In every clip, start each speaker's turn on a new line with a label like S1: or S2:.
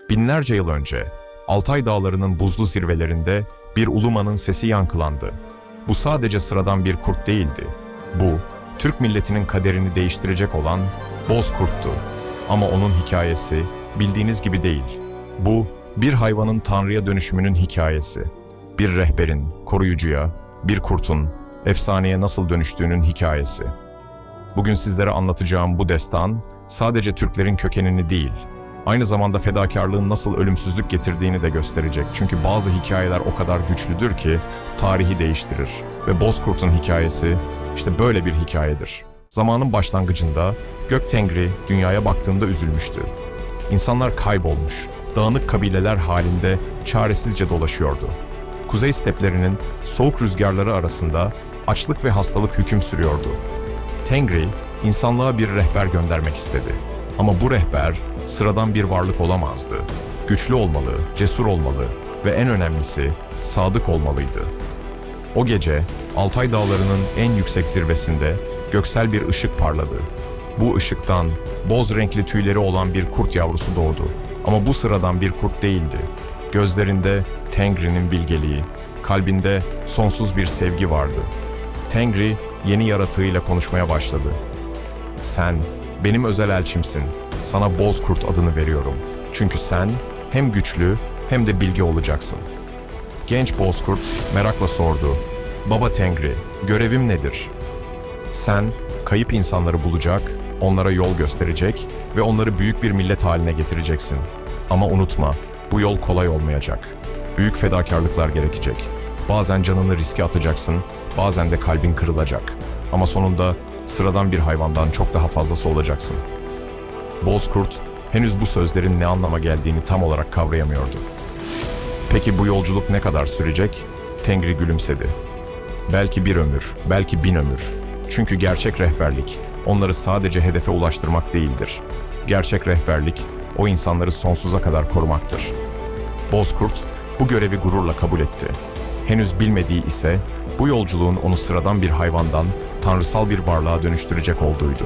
S1: Binlerce yıl önce Altay Dağları'nın buzlu zirvelerinde bir ulumanın sesi yankılandı. Bu sadece sıradan bir kurt değildi. Bu, Türk milletinin kaderini değiştirecek olan Bozkurt'tu. Ama onun hikayesi bildiğiniz gibi değil. Bu, bir hayvanın tanrıya dönüşümünün hikayesi. Bir rehberin, koruyucuya, bir kurtun, efsaneye nasıl dönüştüğünün hikayesi. Bugün sizlere anlatacağım bu destan, sadece Türklerin kökenini değil, aynı zamanda fedakarlığın nasıl ölümsüzlük getirdiğini de gösterecek. Çünkü bazı hikayeler o kadar güçlüdür ki tarihi değiştirir. Ve Bozkurt'un hikayesi işte böyle bir hikayedir. Zamanın başlangıcında Göktengri dünyaya baktığında üzülmüştü. İnsanlar kaybolmuş, dağınık kabileler halinde çaresizce dolaşıyordu. Kuzey steplerinin soğuk rüzgarları arasında açlık ve hastalık hüküm sürüyordu. Tengri, insanlığa bir rehber göndermek istedi. Ama bu rehber sıradan bir varlık olamazdı. Güçlü olmalı, cesur olmalı ve en önemlisi sadık olmalıydı. O gece Altay Dağları'nın en yüksek zirvesinde göksel bir ışık parladı. Bu ışıktan boz renkli tüyleri olan bir kurt yavrusu doğdu. Ama bu sıradan bir kurt değildi. Gözlerinde Tengri'nin bilgeliği, kalbinde sonsuz bir sevgi vardı. Tengri yeni yaratığıyla konuşmaya başladı. "Sen benim özel elçimsin. Sana Bozkurt adını veriyorum. Çünkü sen hem güçlü hem de bilge olacaksın." Genç Bozkurt merakla sordu. "Baba Tengri, görevim nedir?" "Sen kayıp insanları bulacak, onlara yol gösterecek ve onları büyük bir millet haline getireceksin. Ama unutma, bu yol kolay olmayacak. Büyük fedakarlıklar gerekecek. Bazen canını riske atacaksın, bazen de kalbin kırılacak. Ama sonunda sıradan bir hayvandan çok daha fazlası olacaksın." Bozkurt henüz bu sözlerin ne anlama geldiğini tam olarak kavrayamıyordu. "Peki bu yolculuk ne kadar sürecek?" Tengri gülümsedi. "Belki bir ömür, belki 1000 ömür. Çünkü gerçek rehberlik onları sadece hedefe ulaştırmak değildir. Gerçek rehberlik o insanları sonsuza kadar korumaktır." Bozkurt bu görevi gururla kabul etti. Henüz bilmediği ise bu yolculuğun onu sıradan bir hayvandan tanrısal bir varlığa dönüştürecek olduğuydu.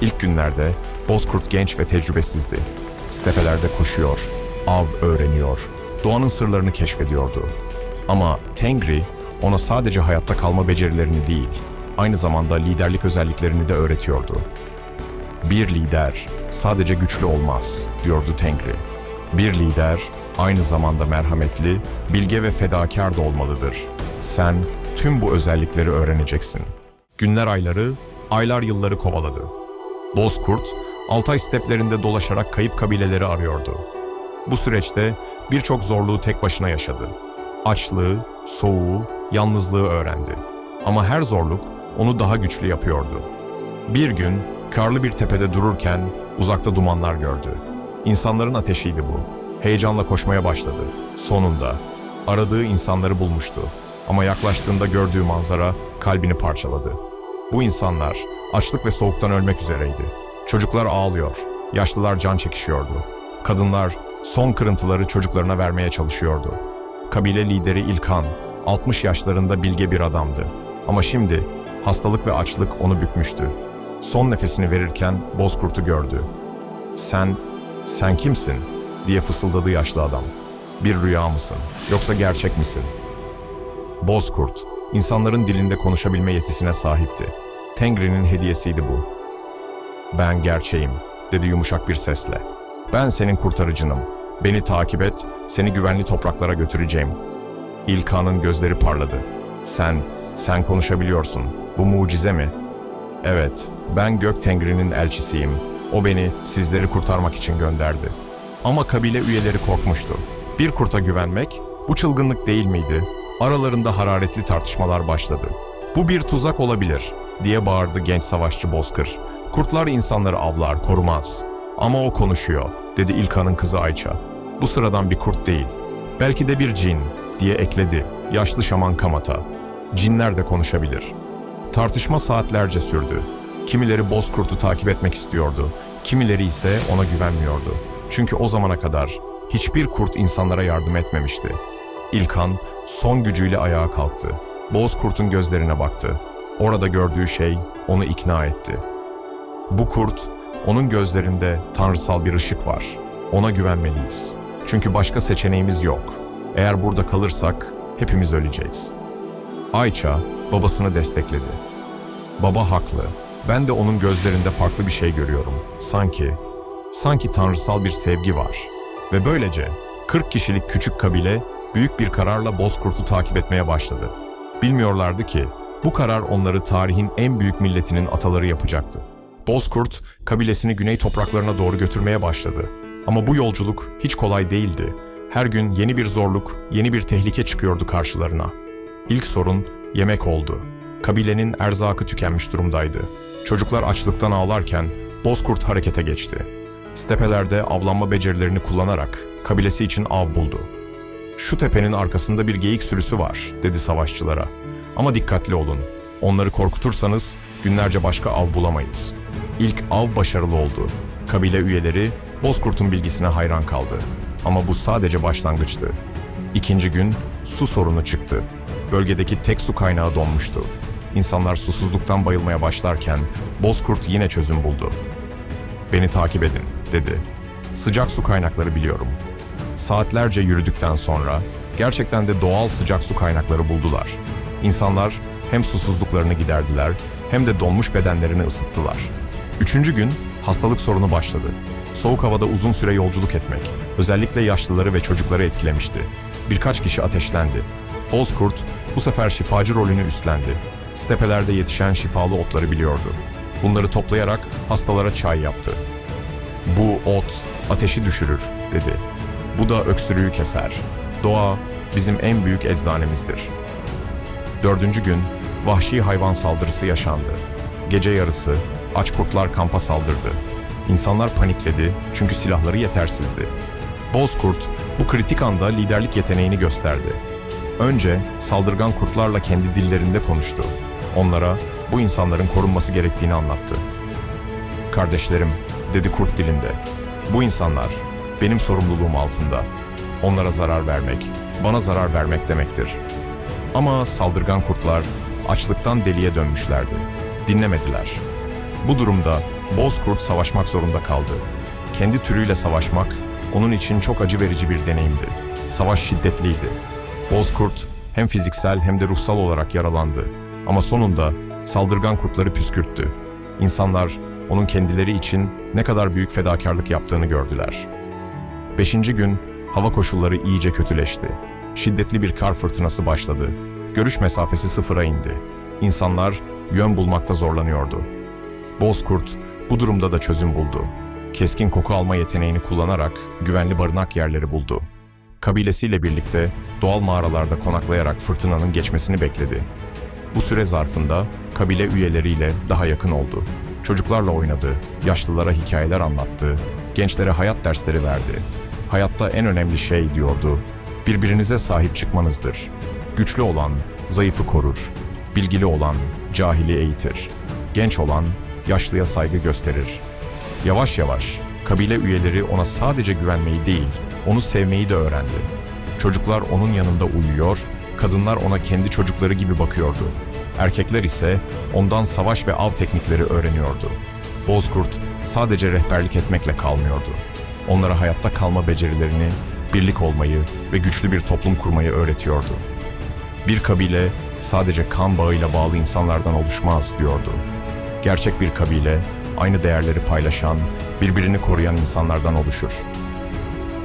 S1: İlk günlerde Bozkurt genç ve tecrübesizdi. Stepelerde koşuyor, av öğreniyor, doğanın sırlarını keşfediyordu. Ama Tengri ona sadece hayatta kalma becerilerini değil, aynı zamanda liderlik özelliklerini de öğretiyordu. "Bir lider sadece güçlü olmaz," diyordu Tengri. "Bir lider aynı zamanda merhametli, bilge ve fedakar da olmalıdır. Sen tüm bu özellikleri öğreneceksin." Günler ayları, aylar yılları kovaladı. Bozkurt, Altay steplerinde dolaşarak kayıp kabileleri arıyordu. Bu süreçte birçok zorluğu tek başına yaşadı. Açlığı, soğuğu, yalnızlığı öğrendi. Ama her zorluk onu daha güçlü yapıyordu. Bir gün karlı bir tepede dururken uzakta dumanlar gördü. İnsanların ateşiydi bu. Heyecanla koşmaya başladı. Sonunda aradığı insanları bulmuştu. Ama yaklaştığında gördüğü manzara kalbini parçaladı. Bu insanlar açlık ve soğuktan ölmek üzereydi. Çocuklar ağlıyor, yaşlılar can çekişiyordu. Kadınlar son kırıntıları çocuklarına vermeye çalışıyordu. Kabile lideri İlkan, 60 yaşlarında bilge bir adamdı. Ama şimdi hastalık ve açlık onu bükmüştü. Son nefesini verirken Bozkurt'u gördü. Sen kimsin?" diye fısıldadı yaşlı adam. "Bir rüya mısın, yoksa gerçek misin?" Bozkurt, insanların dilinde konuşabilme yetisine sahipti. Tengri'nin hediyesiydi bu. "Ben gerçeğim," dedi yumuşak bir sesle. "Ben senin kurtarıcınım. Beni takip et, seni güvenli topraklara götüreceğim." İlkan'ın gözleri parladı. Sen konuşabiliyorsun. Bu mucize mi?" "Evet, ben Gök Tengri'nin elçisiyim. O beni sizleri kurtarmak için gönderdi." Ama kabile üyeleri korkmuştu. Bir kurta güvenmek, bu çılgınlık değil miydi? Aralarında hararetli tartışmalar başladı. "Bu bir tuzak olabilir," diye bağırdı genç savaşçı Bozkır. "Kurtlar insanları avlar, korumaz. Ama o konuşuyor," dedi İlkan'ın kızı Ayça. "Bu sıradan bir kurt değil. Belki de bir cin," diye ekledi yaşlı şaman Kamata. "Cinler de konuşabilir." Tartışma saatlerce sürdü. Kimileri Bozkurt'u takip etmek istiyordu, kimileri ise ona güvenmiyordu. Çünkü o zamana kadar hiçbir kurt insanlara yardım etmemişti. İlkan son gücüyle ayağa kalktı. Bozkurt'un gözlerine baktı. Orada gördüğü şey onu ikna etti. Bu kurt, onun gözlerinde tanrısal bir ışık var. Ona güvenmeliyiz. Çünkü başka seçeneğimiz yok. Eğer burada kalırsak hepimiz öleceğiz. Ayça babasını destekledi. Baba haklı. Ben de onun gözlerinde farklı bir şey görüyorum. Sanki tanrısal bir sevgi var. Ve böylece 40 kişilik küçük kabile büyük bir kararla Bozkurt'u takip etmeye başladı. Bilmiyorlardı ki bu karar onları tarihin en büyük milletinin ataları yapacaktı. Bozkurt kabilesini güney topraklarına doğru götürmeye başladı. Ama bu yolculuk hiç kolay değildi. Her gün yeni bir zorluk, yeni bir tehlike çıkıyordu karşılarına. İlk sorun yemek oldu. Kabilenin erzakı tükenmiş durumdaydı. Çocuklar açlıktan ağlarken Bozkurt harekete geçti. Stepelerde avlanma becerilerini kullanarak kabilesi için av buldu. "Şu tepenin arkasında bir geyik sürüsü var," dedi savaşçılara. "Ama dikkatli olun. Onları korkutursanız günlerce başka av bulamayız." İlk av başarılı oldu. Kabile üyeleri Bozkurt'un bilgisine hayran kaldı. Ama bu sadece başlangıçtı. İkinci gün su sorunu çıktı. Bölgedeki tek su kaynağı donmuştu. İnsanlar susuzluktan bayılmaya başlarken Bozkurt yine çözüm buldu. "Beni takip edin," dedi. "Sıcak su kaynakları biliyorum." Saatlerce yürüdükten sonra gerçekten de doğal sıcak su kaynakları buldular. İnsanlar hem susuzluklarını giderdiler hem de donmuş bedenlerini ısıttılar. Üçüncü gün hastalık sorunu başladı. Soğuk havada uzun süre yolculuk etmek, özellikle yaşlıları ve çocukları etkilemişti. Birkaç kişi ateşlendi. Bozkurt bu sefer şifacı rolünü üstlendi. Stepelerde yetişen şifalı otları biliyordu. Bunları toplayarak hastalara çay yaptı. "Bu ot ateşi düşürür," dedi. "Bu da öksürüğü keser. Doğa bizim en büyük eczanemizdir." Dördüncü gün vahşi hayvan saldırısı yaşandı. Gece yarısı aç kurtlar kampa saldırdı. İnsanlar panikledi çünkü silahları yetersizdi. Bozkurt bu kritik anda liderlik yeteneğini gösterdi. Önce saldırgan kurtlarla kendi dillerinde konuştu. Onlara bu insanların korunması gerektiğini anlattı. "Kardeşlerim," dedi kurt dilinde. "Bu insanlar benim sorumluluğum altında. Onlara zarar vermek, bana zarar vermek demektir." Ama saldırgan kurtlar açlıktan deliye dönmüşlerdi. Dinlemediler. Bu durumda Bozkurt savaşmak zorunda kaldı. Kendi türüyle savaşmak onun için çok acı verici bir deneyimdi. Savaş şiddetliydi. Bozkurt hem fiziksel hem de ruhsal olarak yaralandı. Ama sonunda saldırgan kurtları püskürttü. İnsanlar onun kendileri için ne kadar büyük fedakarlık yaptığını gördüler. Beşinci gün hava koşulları iyice kötüleşti. Şiddetli bir kar fırtınası başladı. Görüş mesafesi sıfıra indi. İnsanlar yön bulmakta zorlanıyordu. Bozkurt bu durumda da çözüm buldu. Keskin koku alma yeteneğini kullanarak güvenli barınak yerleri buldu. Kabilesiyle birlikte doğal mağaralarda konaklayarak fırtınanın geçmesini bekledi. Bu süre zarfında kabile üyeleriyle daha yakın oldu. Çocuklarla oynadı, yaşlılara hikayeler anlattı, gençlere hayat dersleri verdi. "Hayatta en önemli şey," diyordu, "birbirinize sahip çıkmanızdır. Güçlü olan zayıfı korur, bilgili olan cahili eğitir, genç olan yaşlıya saygı gösterir." Yavaş yavaş kabile üyeleri ona sadece güvenmeyi değil, onu sevmeyi de öğrendi. Çocuklar onun yanında uyuyor, kadınlar ona kendi çocukları gibi bakıyordu. Erkekler ise ondan savaş ve av teknikleri öğreniyordu. Bozkurt sadece rehberlik etmekle kalmıyordu. Onlara hayatta kalma becerilerini, birlik olmayı ve güçlü bir toplum kurmayı öğretiyordu. "Bir kabile sadece kan bağıyla bağlı insanlardan oluşmaz," diyordu. "Gerçek bir kabile, aynı değerleri paylaşan, birbirini koruyan insanlardan oluşur."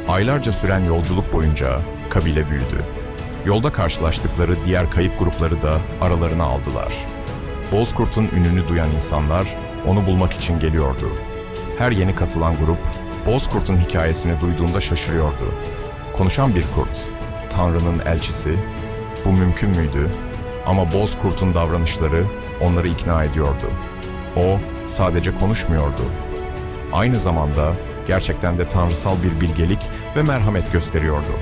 S1: Aylarca süren yolculuk boyunca kabile büyüdü. Yolda karşılaştıkları diğer kayıp grupları da aralarına aldılar. Bozkurt'un ününü duyan insanlar onu bulmak için geliyordu. Her yeni katılan grup Bozkurt'un hikayesini duyduğunda şaşırıyordu. Konuşan bir kurt, Tanrı'nın elçisi, bu mümkün müydü? Ama Bozkurt'un davranışları onları ikna ediyordu. O sadece konuşmuyordu. Aynı zamanda gerçekten de tanrısal bir bilgelik ve merhamet gösteriyordu.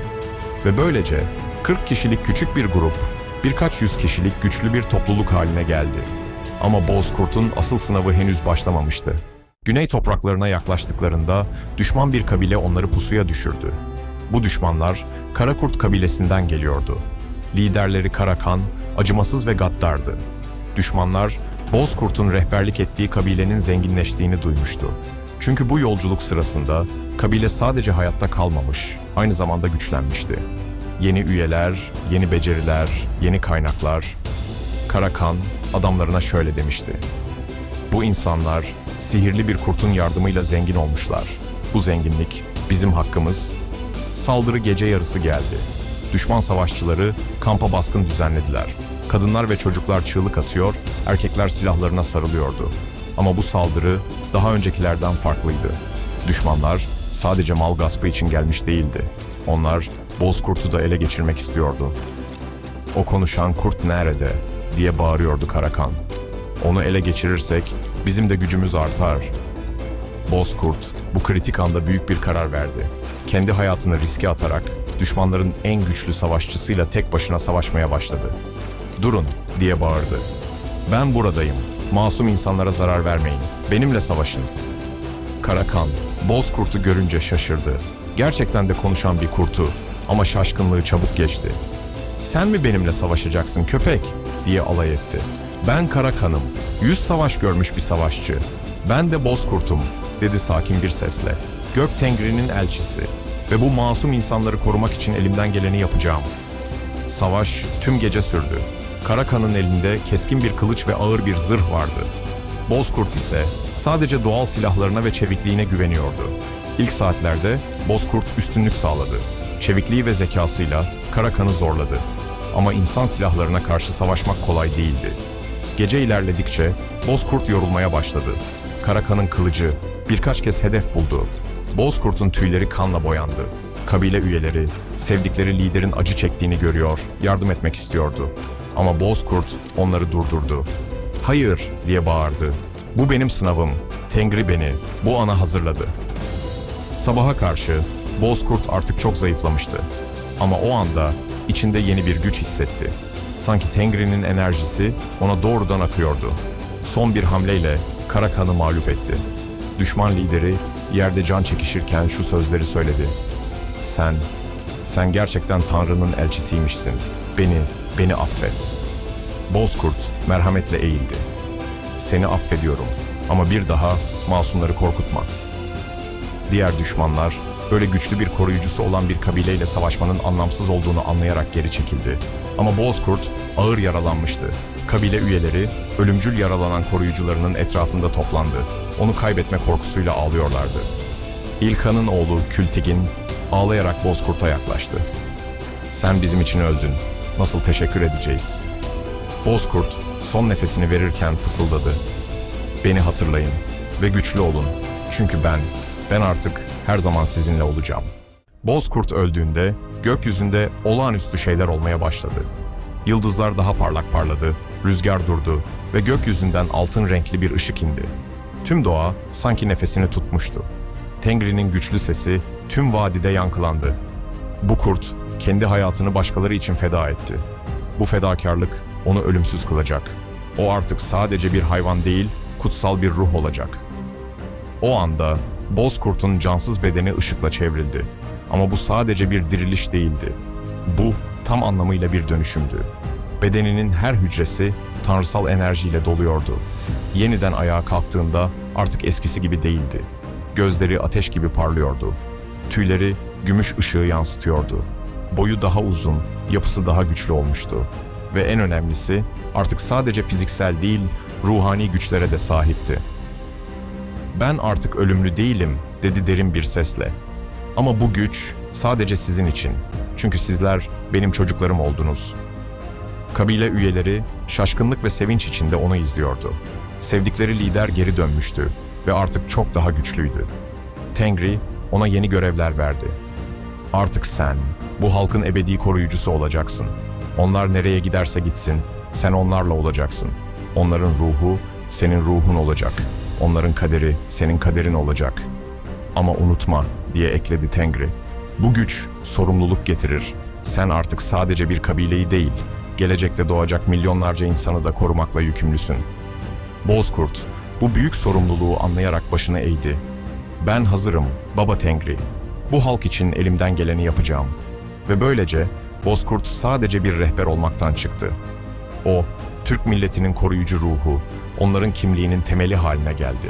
S1: Ve böylece 40 kişilik küçük bir grup, birkaç yüz kişilik güçlü bir topluluk haline geldi. Ama Bozkurt'un asıl sınavı henüz başlamamıştı. Güney topraklarına yaklaştıklarında düşman bir kabile onları pusuya düşürdü. Bu düşmanlar Karakurt kabilesinden geliyordu. Liderleri Karakan, acımasız ve gaddardı. Düşmanlar Bozkurt'un rehberlik ettiği kabilenin zenginleştiğini duymuştu. Çünkü bu yolculuk sırasında kabile sadece hayatta kalmamış, aynı zamanda güçlenmişti. Yeni üyeler, yeni beceriler, yeni kaynaklar. Karakan adamlarına şöyle demişti: "Bu insanlar sihirli bir kurtun yardımıyla zengin olmuşlar. Bu zenginlik bizim hakkımız." Saldırı gece yarısı geldi. Düşman savaşçıları kampa baskın düzenlediler. Kadınlar ve çocuklar çığlık atıyor, erkekler silahlarına sarılıyordu. Ama bu saldırı daha öncekilerden farklıydı. Düşmanlar sadece mal gaspı için gelmiş değildi. Onlar Bozkurt'u da ele geçirmek istiyordu. "O konuşan kurt nerede?" diye bağırıyordu Karakan. "Onu ele geçirirsek bizim de gücümüz artar." Bozkurt bu kritik anda büyük bir karar verdi. Kendi hayatını riske atarak düşmanların en güçlü savaşçısıyla tek başına savaşmaya başladı. "Durun!" diye bağırdı. "Ben buradayım. Masum insanlara zarar vermeyin. Benimle savaşın." Karakan, Bozkurt'u görünce şaşırdı. Gerçekten de konuşan bir kurtu, ama şaşkınlığı çabuk geçti. "Sen mi benimle savaşacaksın köpek?" diye alay etti. "Ben Karakan'ım, 100 savaş görmüş bir savaşçı. Ben de Bozkurt'um," dedi sakin bir sesle. "Gök Tengri'nin elçisi ve bu masum insanları korumak için elimden geleni yapacağım." Savaş tüm gece sürdü. Karakan'ın elinde keskin bir kılıç ve ağır bir zırh vardı. Bozkurt ise sadece doğal silahlarına ve çevikliğine güveniyordu. İlk saatlerde Bozkurt üstünlük sağladı. Çevikliği ve zekasıyla Karakan'ı zorladı. Ama insan silahlarına karşı savaşmak kolay değildi. Gece ilerledikçe Bozkurt yorulmaya başladı. Karakan'ın kılıcı birkaç kez hedef buldu. Bozkurt'un tüyleri kanla boyandı. Kabile üyeleri sevdikleri liderin acı çektiğini görüyor, yardım etmek istiyordu. Ama Bozkurt onları durdurdu. "Hayır!" diye bağırdı. "Bu benim sınavım. Tengri beni bu ana hazırladı." Sabaha karşı Bozkurt artık çok zayıflamıştı. Ama o anda içinde yeni bir güç hissetti. Sanki Tengri'nin enerjisi ona doğrudan akıyordu. Son bir hamleyle Karakan'ı mağlup etti. Düşman lideri yerde can çekişirken şu sözleri söyledi: Sen gerçekten Tanrı'nın elçisiymişsin. Beni affet." Bozkurt merhametle eğildi. "Seni affediyorum ama bir daha masumları korkutma." Diğer düşmanlar böyle güçlü bir koruyucusu olan bir kabileyle savaşmanın anlamsız olduğunu anlayarak geri çekildi. Ama Bozkurt ağır yaralanmıştı. Kabile üyeleri ölümcül yaralanan koruyucularının etrafında toplandı. Onu kaybetme korkusuyla ağlıyorlardı. İlkan'ın oğlu Kültigin ağlayarak Bozkurt'a yaklaştı. "Sen bizim için öldün. Nasıl teşekkür edeceğiz?" Bozkurt son nefesini verirken fısıldadı: "Beni hatırlayın ve güçlü olun. Çünkü ben artık her zaman sizinle olacağım." Bozkurt öldüğünde gökyüzünde olağanüstü şeyler olmaya başladı. Yıldızlar daha parlak parladı, rüzgar durdu ve gökyüzünden altın renkli bir ışık indi. Tüm doğa sanki nefesini tutmuştu. Tengri'nin güçlü sesi tüm vadide yankılandı. Bu kurt kendi hayatını başkaları için feda etti. Bu fedakarlık onu ölümsüz kılacak. O artık sadece bir hayvan değil, kutsal bir ruh olacak. O anda Bozkurt'un cansız bedeni ışıkla çevrildi. Ama bu sadece bir diriliş değildi. Bu tam anlamıyla bir dönüşümdü. Bedeninin her hücresi tanrısal enerjiyle doluyordu. Yeniden ayağa kalktığında artık eskisi gibi değildi. Gözleri ateş gibi parlıyordu. Tüyleri gümüş ışığı yansıtıyordu. Boyu daha uzun, yapısı daha güçlü olmuştu. Ve en önemlisi artık sadece fiziksel değil, ruhani güçlere de sahipti. "Ben artık ölümlü değilim," dedi derin bir sesle. "Ama bu güç sadece sizin için. Çünkü sizler benim çocuklarım oldunuz." Kabile üyeleri şaşkınlık ve sevinç içinde onu izliyordu. Sevdikleri lider geri dönmüştü ve artık çok daha güçlüydü. Tengri ona yeni görevler verdi. "Artık sen bu halkın ebedi koruyucusu olacaksın. Onlar nereye giderse gitsin, sen onlarla olacaksın. Onların ruhu senin ruhun olacak. Onların kaderi senin kaderin olacak. Ama unutma," diye ekledi Tengri. "Bu güç sorumluluk getirir. Sen artık sadece bir kabileyi değil, gelecekte doğacak milyonlarca insanı da korumakla yükümlüsün." Bozkurt bu büyük sorumluluğu anlayarak başını eğdi. "Ben hazırım, Baba Tengri. Bu halk için elimden geleni yapacağım." Ve böylece Bozkurt sadece bir rehber olmaktan çıktı. O, Türk milletinin koruyucu ruhu, onların kimliğinin temeli haline geldi.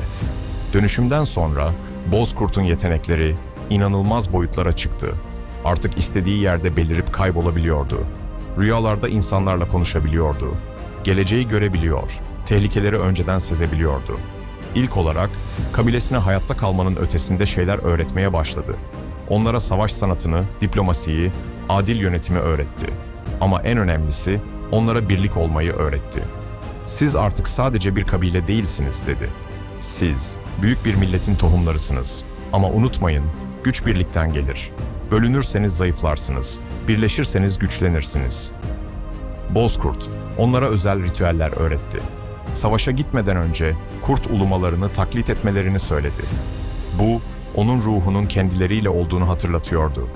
S1: Dönüşümden sonra Bozkurt'un yetenekleri inanılmaz boyutlara çıktı. Artık istediği yerde belirip kaybolabiliyordu. Rüyalarda insanlarla konuşabiliyordu. Geleceği görebiliyor, tehlikeleri önceden sezebiliyordu. İlk olarak kabilesine hayatta kalmanın ötesinde şeyler öğretmeye başladı. Onlara savaş sanatını, diplomasiyi, adil yönetimi öğretti. Ama en önemlisi onlara birlik olmayı öğretti. Siz artık sadece bir kabile değilsiniz dedi. Siz büyük bir milletin tohumlarısınız. Ama unutmayın, güç birlikten gelir. Bölünürseniz zayıflarsınız, birleşirseniz güçlenirsiniz. Bozkurt onlara özel ritüeller öğretti. Savaşa gitmeden önce kurt ulumalarını taklit etmelerini söyledi. Bu, onun ruhunun kendileriyle olduğunu hatırlatıyordu.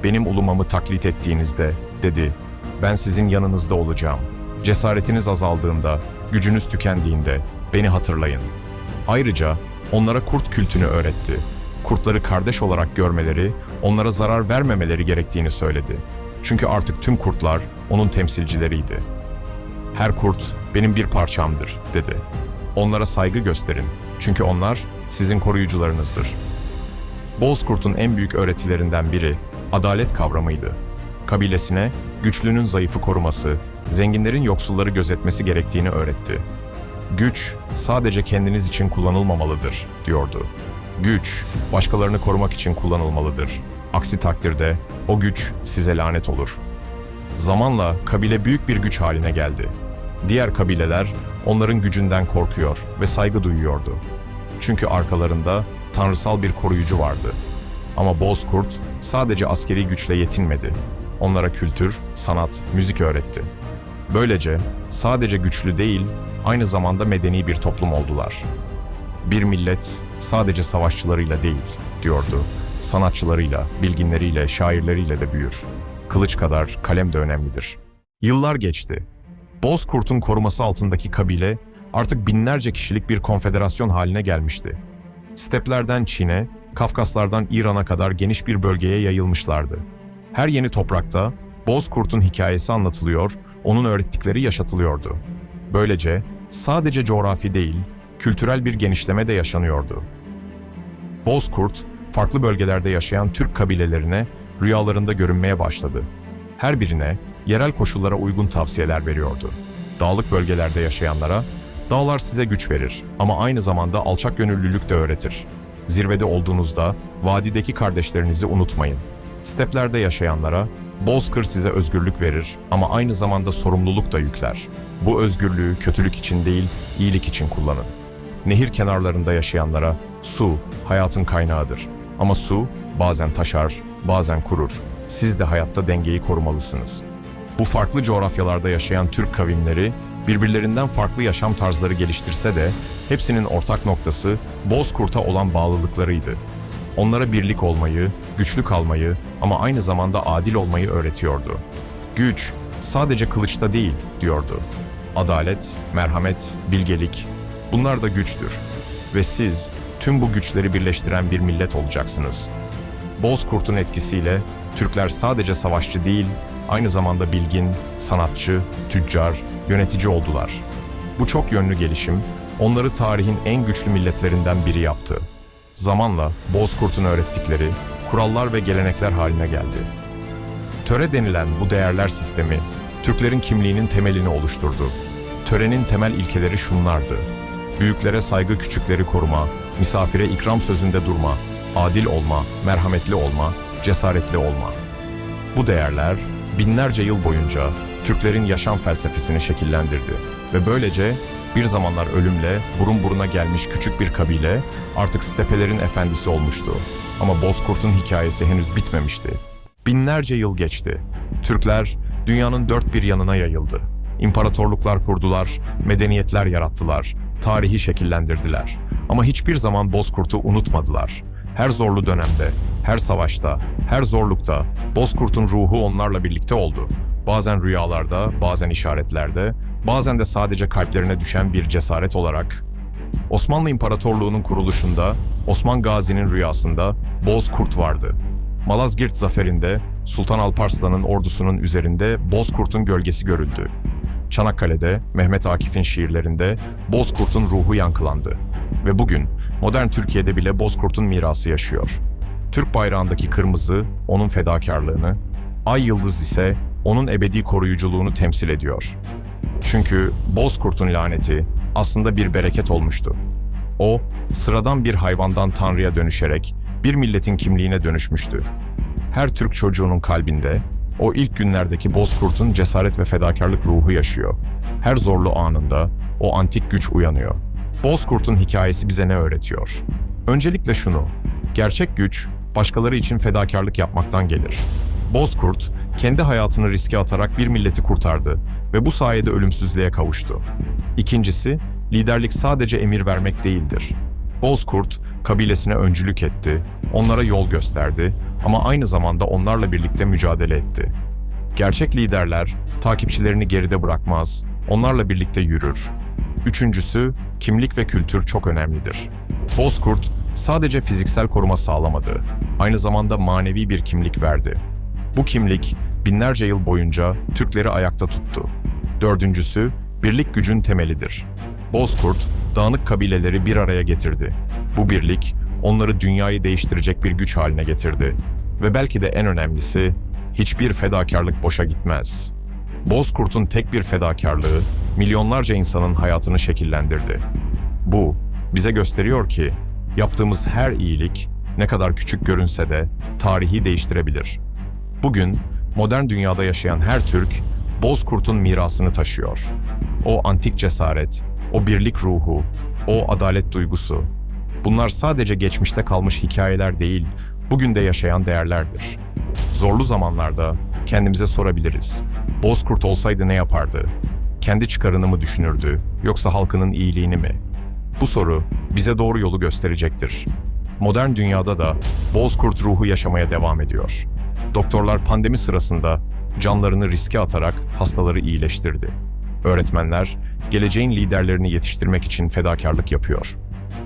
S1: "Benim ulumamı taklit ettiğinizde," dedi, "ben sizin yanınızda olacağım. Cesaretiniz azaldığında, gücünüz tükendiğinde beni hatırlayın." Ayrıca onlara kurt kültünü öğretti. Kurtları kardeş olarak görmeleri, onlara zarar vermemeleri gerektiğini söyledi. Çünkü artık tüm kurtlar onun temsilcileriydi. "Her kurt benim bir parçamdır," dedi. "Onlara saygı gösterin. Çünkü onlar sizin koruyucularınızdır." Bozkurt'un en büyük öğretilerinden biri adalet kavramıydı. Kabilesine güçlünün zayıfı koruması, zenginlerin yoksulları gözetmesi gerektiğini öğretti. "Güç sadece kendiniz için kullanılmamalıdır," diyordu. "Güç başkalarını korumak için kullanılmalıdır. Aksi takdirde o güç size lanet olur." Zamanla kabile büyük bir güç haline geldi. Diğer kabileler onların gücünden korkuyor ve saygı duyuyordu. Çünkü arkalarında tanrısal bir koruyucu vardı. Ama Bozkurt sadece askeri güçle yetinmedi. Onlara kültür, sanat, müzik öğretti. Böylece sadece güçlü değil, aynı zamanda medeni bir toplum oldular. "Bir millet sadece savaşçılarıyla değil," diyordu. "Sanatçılarıyla, bilginleriyle, şairleriyle de büyür. Kılıç kadar kalem de önemlidir." Yıllar geçti. Bozkurt'un koruması altındaki kabile artık binlerce kişilik bir konfederasyon haline gelmişti. Steplerden Çin'e, Kafkaslardan İran'a kadar geniş bir bölgeye yayılmışlardı. Her yeni toprakta Bozkurt'un hikayesi anlatılıyor, onun öğrettikleri yaşatılıyordu. Böylece sadece coğrafi değil, kültürel bir genişleme de yaşanıyordu. Bozkurt, farklı bölgelerde yaşayan Türk kabilelerine rüyalarında görünmeye başladı. Her birine yerel koşullara uygun tavsiyeler veriyordu. Dağlık bölgelerde yaşayanlara, "Dağlar size güç verir ama aynı zamanda alçak gönüllülük de öğretir. Zirvede olduğunuzda vadideki kardeşlerinizi unutmayın." Steplerde yaşayanlara, "Bozkır size özgürlük verir ama aynı zamanda sorumluluk da yükler. Bu özgürlüğü kötülük için değil, iyilik için kullanın." Nehir kenarlarında yaşayanlara, "Su hayatın kaynağıdır ama su bazen taşar, bazen kurur. Siz de hayatta dengeyi korumalısınız." Bu farklı coğrafyalarda yaşayan Türk kavimleri birbirlerinden farklı yaşam tarzları geliştirse de hepsinin ortak noktası Bozkurt'a olan bağlılıklarıydı. Onlara birlik olmayı, güçlü kalmayı ama aynı zamanda adil olmayı öğretiyordu. "Güç sadece kılıçta değil," diyordu. "Adalet, merhamet, bilgelik, bunlar da güçtür. Ve siz tüm bu güçleri birleştiren bir millet olacaksınız." Bozkurt'un etkisiyle Türkler sadece savaşçı değil, aynı zamanda bilgin, sanatçı, tüccar, yönetici oldular. Bu çok yönlü gelişim, onları tarihin en güçlü milletlerinden biri yaptı. Zamanla Bozkurt'un öğrettikleri kurallar ve gelenekler haline geldi. Töre denilen bu değerler sistemi, Türklerin kimliğinin temelini oluşturdu. Törenin temel ilkeleri şunlardı: büyüklere saygı, küçükleri koruma, misafire ikram sözünde durma, adil olma, merhametli olma, cesaretli olma. Bu değerler binlerce yıl boyunca Türklerin yaşam felsefesini şekillendirdi ve böylece bir zamanlar ölümle burun buruna gelmiş küçük bir kabile artık stepelerin efendisi olmuştu. Ama Bozkurt'un hikayesi henüz bitmemişti. Binlerce yıl geçti. Türkler dünyanın dört bir yanına yayıldı. İmparatorluklar kurdular, medeniyetler yarattılar, tarihi şekillendirdiler. Ama hiçbir zaman Bozkurt'u unutmadılar. Her zorlu dönemde, her savaşta, her zorlukta Bozkurt'un ruhu onlarla birlikte oldu. Bazen rüyalarda, bazen işaretlerde, bazen de sadece kalplerine düşen bir cesaret olarak. Osmanlı İmparatorluğu'nun kuruluşunda, Osman Gazi'nin rüyasında Bozkurt vardı. Malazgirt zaferinde Sultan Alparslan'ın ordusunun üzerinde Bozkurt'un gölgesi görüldü. Çanakkale'de Mehmet Akif'in şiirlerinde Bozkurt'un ruhu yankılandı. Ve bugün modern Türkiye'de bile Bozkurt'un mirası yaşıyor. Türk bayrağındaki kırmızı onun fedakarlığını, ay yıldız ise onun ebedi koruyuculuğunu temsil ediyor. Çünkü Bozkurt'un laneti aslında bir bereket olmuştu. O, sıradan bir hayvandan tanrıya dönüşerek bir milletin kimliğine dönüşmüştü. Her Türk çocuğunun kalbinde o ilk günlerdeki Bozkurt'un cesaret ve fedakarlık ruhu yaşıyor. Her zorlu anında o antik güç uyanıyor. Bozkurt'un hikayesi bize ne öğretiyor? Öncelikle şunu, gerçek güç başkaları için fedakarlık yapmaktan gelir. Bozkurt, kendi hayatını riske atarak bir milleti kurtardı ve bu sayede ölümsüzlüğe kavuştu. İkincisi, liderlik sadece emir vermek değildir. Bozkurt, kabilesine öncülük etti, onlara yol gösterdi ama aynı zamanda onlarla birlikte mücadele etti. Gerçek liderler, takipçilerini geride bırakmaz, onlarla birlikte yürür. Üçüncüsü, kimlik ve kültür çok önemlidir. Bozkurt, sadece fiziksel koruma sağlamadı, aynı zamanda manevi bir kimlik verdi. Bu kimlik, binlerce yıl boyunca Türkleri ayakta tuttu. Dördüncüsü, birlik gücün temelidir. Bozkurt, dağınık kabileleri bir araya getirdi. Bu birlik, onları dünyayı değiştirecek bir güç haline getirdi. Ve belki de en önemlisi, hiçbir fedakarlık boşa gitmez. Bozkurt'un tek bir fedakarlığı, milyonlarca insanın hayatını şekillendirdi. Bu, bize gösteriyor ki, yaptığımız her iyilik, ne kadar küçük görünse de, tarihi değiştirebilir. Bugün, modern dünyada yaşayan her Türk, Bozkurt'un mirasını taşıyor. O antik cesaret, o birlik ruhu, o adalet duygusu. Bunlar sadece geçmişte kalmış hikayeler değil, bugün de yaşayan değerlerdir. Zorlu zamanlarda kendimize sorabiliriz. Bozkurt olsaydı ne yapardı? Kendi çıkarını mı düşünürdü, yoksa halkının iyiliğini mi? Bu soru bize doğru yolu gösterecektir. Modern dünyada da Bozkurt ruhu yaşamaya devam ediyor. Doktorlar pandemi sırasında canlarını riske atarak hastaları iyileştirdi. Öğretmenler geleceğin liderlerini yetiştirmek için fedakarlık yapıyor.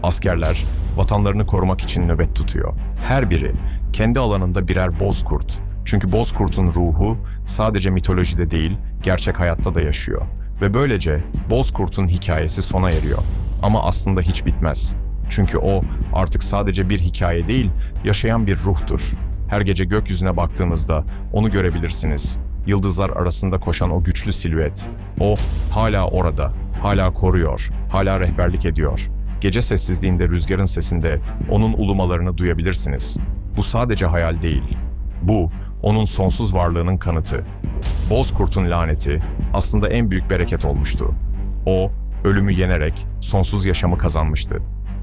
S1: Askerler vatanlarını korumak için nöbet tutuyor. Her biri kendi alanında birer Bozkurt. Çünkü Bozkurt'un ruhu sadece mitolojide değil, gerçek hayatta da yaşıyor. Ve böylece Bozkurt'un hikayesi sona eriyor. Ama aslında hiç bitmez. Çünkü o artık sadece bir hikaye değil, yaşayan bir ruhtur. Her gece gökyüzüne baktığınızda onu görebilirsiniz. Yıldızlar arasında koşan o güçlü silüet. O hala orada, hala koruyor, hala rehberlik ediyor. Gece sessizliğinde rüzgarın sesinde onun ulumalarını duyabilirsiniz. Bu sadece hayal değil. Bu, onun sonsuz varlığının kanıtı. Bozkurt'un laneti aslında en büyük bereket olmuştu. O, ölümü yenerek sonsuz yaşamı kazanmıştı.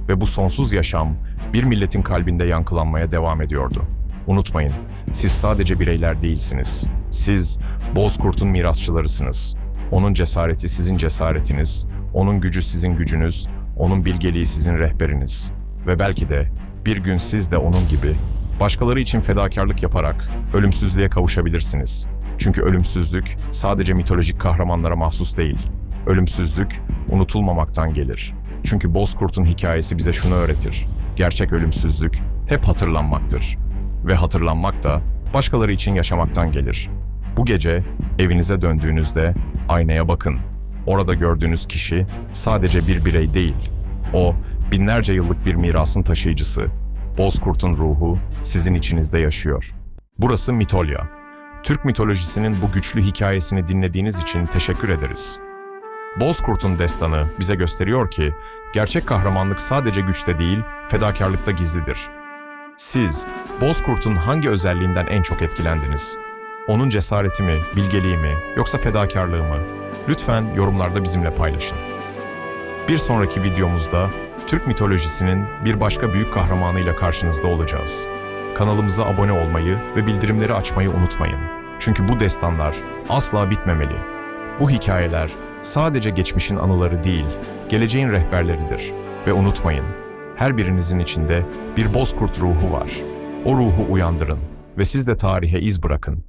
S1: Ve bu sonsuz yaşam bir milletin kalbinde yankılanmaya devam ediyordu. Unutmayın, siz sadece bireyler değilsiniz. Siz Bozkurt'un mirasçılarısınız. Onun cesareti sizin cesaretiniz, onun gücü sizin gücünüz, onun bilgeliği sizin rehberiniz. Ve belki de bir gün siz de onun gibi başkaları için fedakarlık yaparak ölümsüzlüğe kavuşabilirsiniz. Çünkü ölümsüzlük sadece mitolojik kahramanlara mahsus değil. Ölümsüzlük unutulmamaktan gelir. Çünkü Bozkurt'un hikayesi bize şunu öğretir. Gerçek ölümsüzlük hep hatırlanmaktır. Ve hatırlanmak da başkaları için yaşamaktan gelir. Bu gece evinize döndüğünüzde aynaya bakın. Orada gördüğünüz kişi sadece bir birey değil. O, binlerce yıllık bir mirasın taşıyıcısı. Bozkurt'un ruhu sizin içinizde yaşıyor. Burası Mitolya. Türk mitolojisinin bu güçlü hikayesini dinlediğiniz için teşekkür ederiz. Bozkurt'un destanı bize gösteriyor ki, gerçek kahramanlık sadece güçte değil, fedakarlıkta gizlidir. Siz, Bozkurt'un hangi özelliğinden en çok etkilendiniz? Onun cesareti mi, bilgeliği mi, yoksa fedakarlığı mı? Lütfen yorumlarda bizimle paylaşın. Bir sonraki videomuzda Türk mitolojisinin bir başka büyük kahramanıyla karşınızda olacağız. Kanalımıza abone olmayı ve bildirimleri açmayı unutmayın. Çünkü bu destanlar asla bitmemeli. Bu hikayeler sadece geçmişin anıları değil, geleceğin rehberleridir. Ve unutmayın, her birinizin içinde bir Bozkurt ruhu var. O ruhu uyandırın ve siz de tarihe iz bırakın.